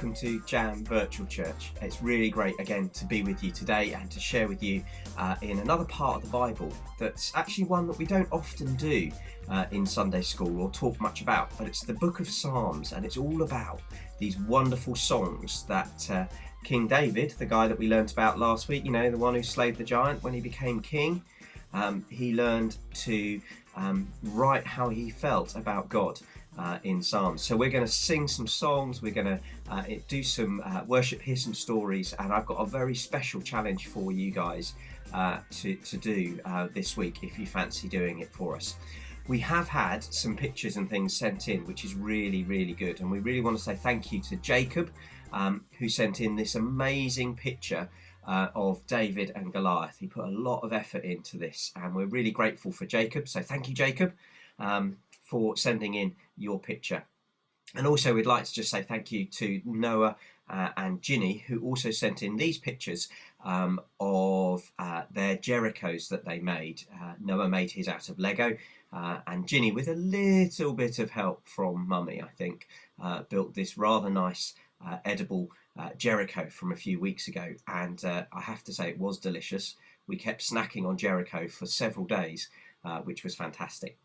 welcome to Jam Virtual Church. It's really great again to be with you today and to share with you in another part of the Bible that's actually one that we don't often do in Sunday school or talk much about, but it's the book of Psalms, and it's all about these wonderful songs that King David, the guy that we learnt about last week, you know, the one who slayed the giant when he became king, he learned to write how he felt about God in Psalms. So we're going to sing some songs, we're going to do some worship, hear some stories, and I've got a very special challenge for you guys to do this week if you fancy doing it for us. We have had some pictures and things sent in, which is really, really good, and we really want to say thank you to Jacob, who sent in this amazing picture of David and Goliath. He put a lot of effort into this, and we're really grateful for Jacob, so thank you, Jacob, for sending in your picture. And also we'd like to just say thank you to Noah and Ginny, who also sent in these pictures of their Jerichos that they made. Noah made his out of Lego, and Ginny, with a little bit of help from Mummy, I think, built this rather nice edible Jericho from a few weeks ago, and I have to say it was delicious. We kept snacking on Jericho for several days, which was fantastic.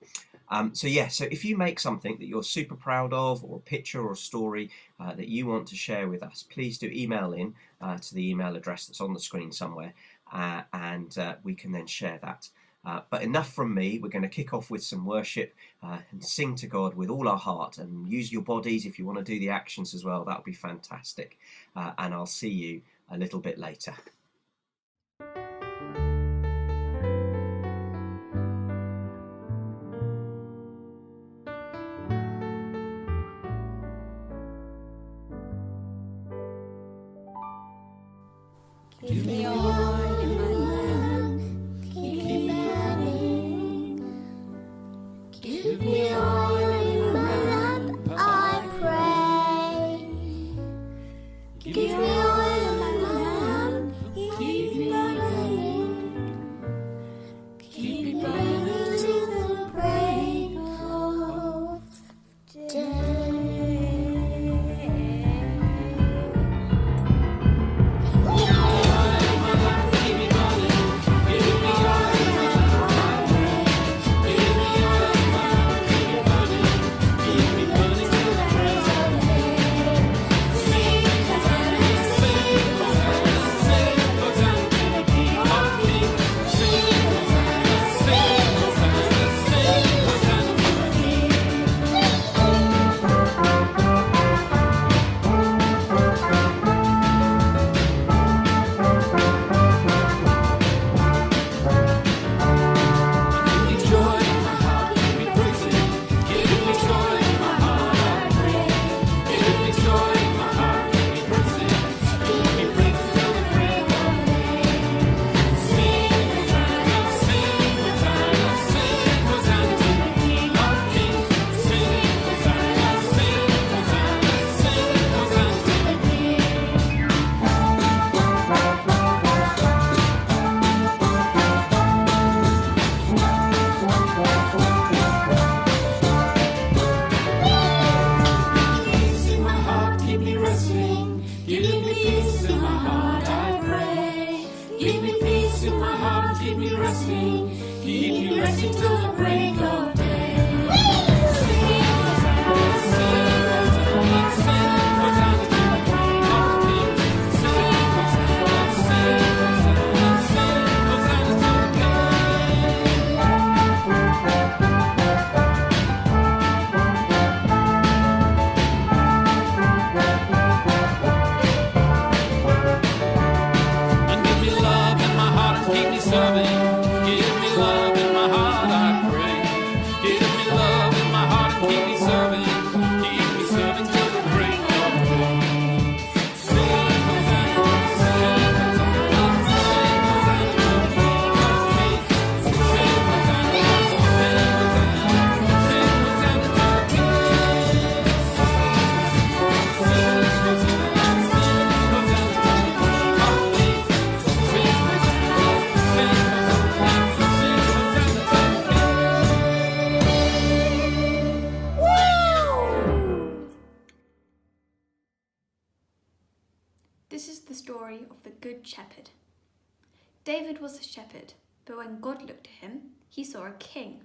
So if you make something that you're super proud of, or a picture or a story that you want to share with us, please do email in to the email address that's on the screen somewhere, and we can then share that. But enough from me. We're going to kick off with some worship and sing to God with all our heart, and use your bodies if you want to do the actions as well. That'll be fantastic. And I'll see you a little bit later. Give me oil in my lamp, keep me burning. Give me oil in my lamp, I pray. Give me oil in my lamp, keep me burning. Keep me burning till the break of day. Give me love in my heart, I pray. Good Shepherd. David was a shepherd, but when God looked at him, he saw a king.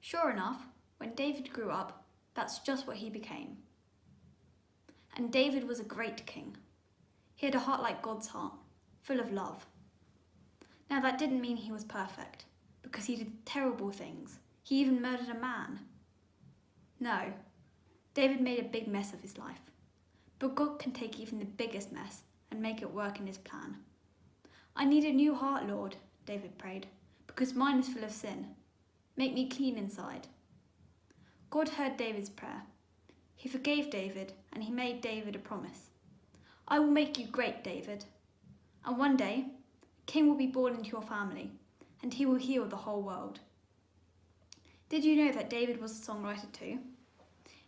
Sure enough, when David grew up, that's just what he became. And David was a great king. He had a heart like God's heart, full of love. Now that didn't mean he was perfect, because he did terrible things. He even murdered a man. No, David made a big mess of his life. But God can take even the biggest mess and make it work in his plan. I need a new heart, Lord, David prayed, because mine is full of sin. Make me clean inside. God heard David's prayer. He forgave David, and he made David a promise. I will make you great, David. And one day, a king will be born into your family, and he will heal the whole world. Did you know that David was a songwriter too?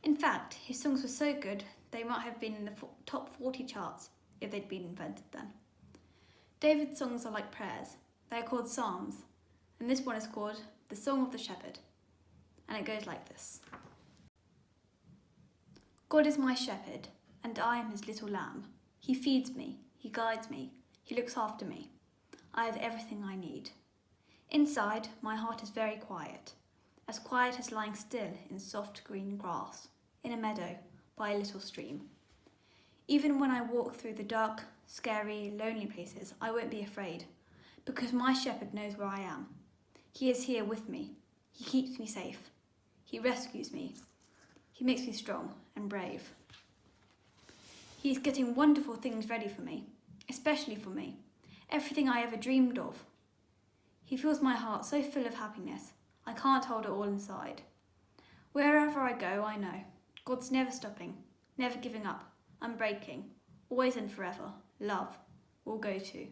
In fact, his songs were so good, they might have been in the top 40 charts if they'd been invented then. David's songs are like prayers. They are called psalms, and this one is called The Song of the Shepherd. And it goes like this. God is my shepherd, and I am his little lamb. He feeds me, he guides me, he looks after me. I have everything I need. Inside, my heart is very quiet as lying still in soft green grass, in a meadow, by a little stream. Even when I walk through the dark, scary, lonely places, I won't be afraid, because my shepherd knows where I am. He is here with me. He keeps me safe. He rescues me. He makes me strong and brave. He is getting wonderful things ready for me, especially for me, everything I ever dreamed of. He fills my heart so full of happiness, I can't hold it all inside. Wherever I go, I know God's never stopping, never giving up, unbreaking, always and forever, love will go to.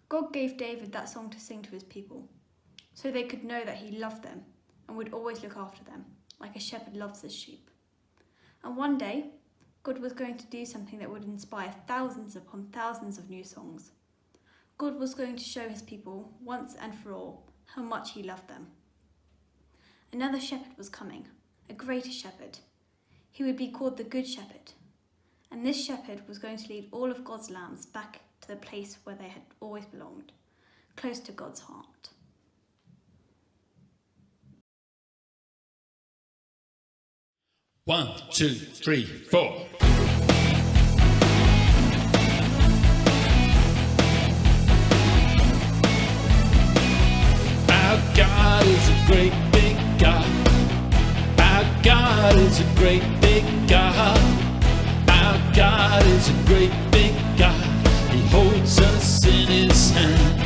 God gave David that song to sing to his people, so they could know that he loved them and would always look after them, like a shepherd loves his sheep. And one day, God was going to do something that would inspire thousands upon thousands of new songs. God was going to show his people, once and for all, how much he loved them. Another shepherd was coming, a greater shepherd. He would be called the Good Shepherd. And this shepherd was going to lead all of God's lambs back to the place where they had always belonged, close to God's heart. One, two, three, four. Our God is a great big God. Our God is a great big God. Our God is a great big God. He holds us in his hand.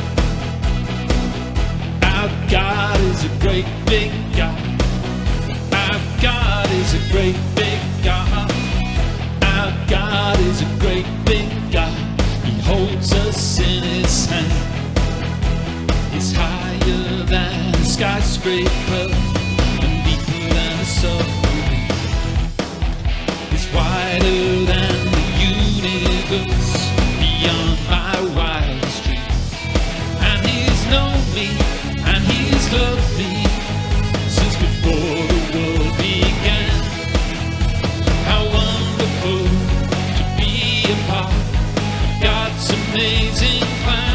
Our God is a great big God. Our God is a great big God. Our God is a great big God. He holds us in his hand. He's higher than a skyscraper and deeper than a submarine. He's wider than the universe, beyond my wildest dreams. And he's known me, and he's loved me since before the world began. How wonderful to be a part of God's amazing plan.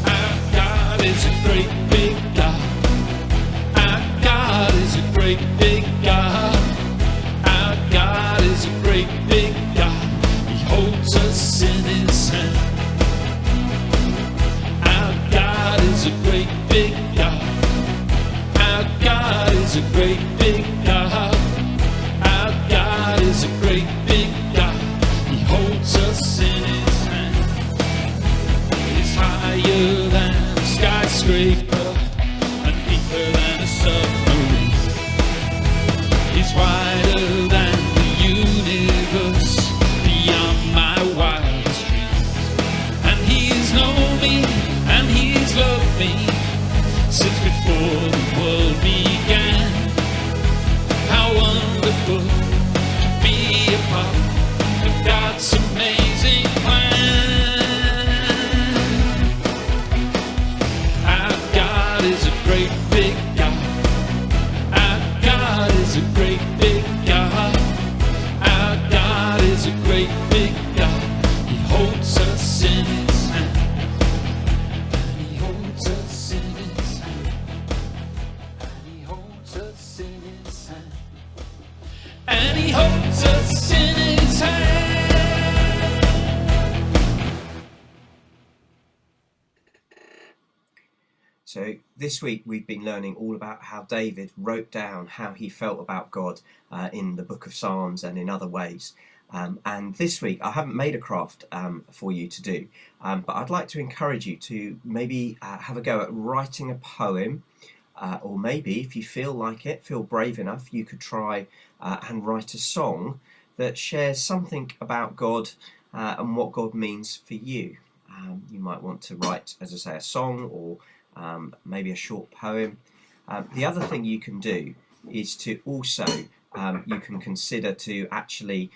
Our God is a great big God. Our God is a great big God. Our God is a great big God. He holds us in his hand. Our God is a great big God. Our God is a great big God. Our God is a great big God. He holds us in his hand. He's higher than a skyscraper and deeper than a submarine. He's wider than the universe, beyond my wildest dreams. And he's known me, and he's loved me since before the world began. So this week we've been learning all about how David wrote down how he felt about God in the book of Psalms and in other ways. And this week I haven't made a craft for you to do, but I'd like to encourage you to maybe have a go at writing a poem, or maybe if you feel like it, feel brave enough, you could try and write a song that shares something about God and what God means for you. You might want to write, as I say, a song or maybe a short poem. The other thing you can do is to also, you can consider to actually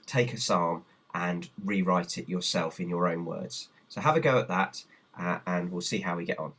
take a psalm and rewrite it yourself in your own words. So have a go at that and we'll see how we get on.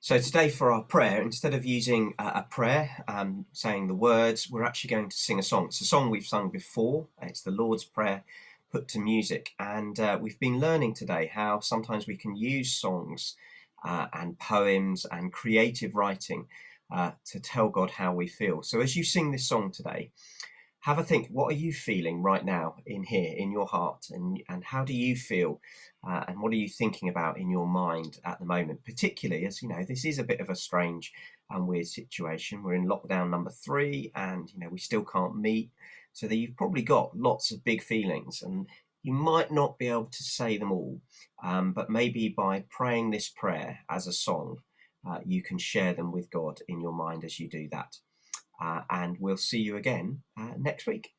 So today for our prayer, instead of using a prayer, saying the words, we're actually going to sing a song. It's a song we've sung before. It's the Lord's Prayer put to music. And we've been learning today how sometimes we can use songs and poems and creative writing to tell God how we feel. So as you sing this song today, have a think, what are you feeling right now in here, in your heart? And how do you feel? And what are you thinking about in your mind at the moment? Particularly as, you know, this is a bit of a strange and weird situation. We're in lockdown number 3 and, you know, we still can't meet. So that you've probably got lots of big feelings and you might not be able to say them all. But maybe by praying this prayer as a song, you can share them with God in your mind as you do that. And we'll see you again next week.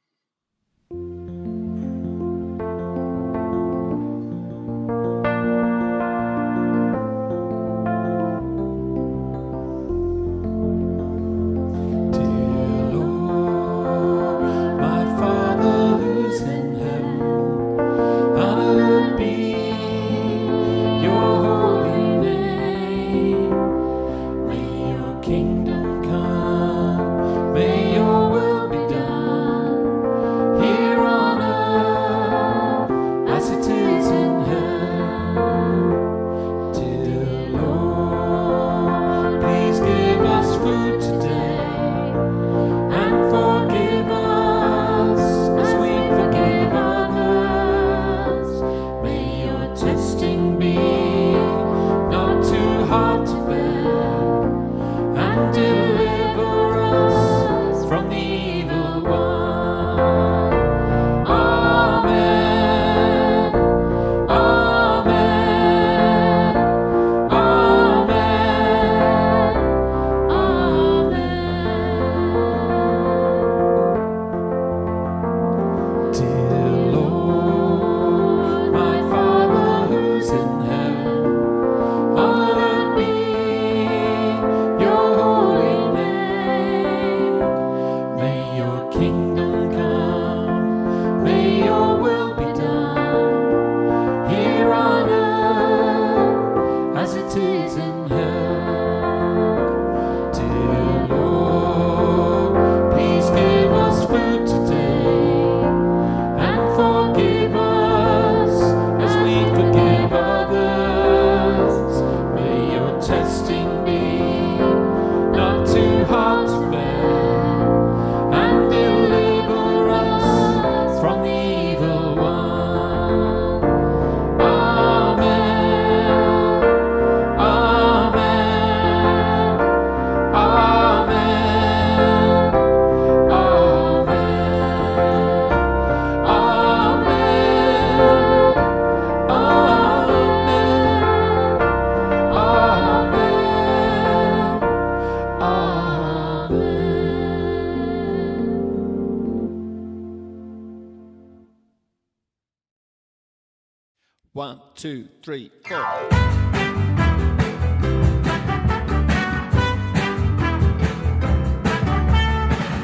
2, 3, 4.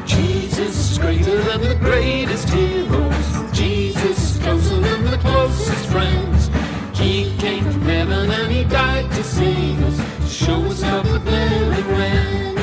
Jesus is greater than the greatest heroes. Jesus is closer than the closest friends. He came from heaven and he died to save us, to show us love that never ends.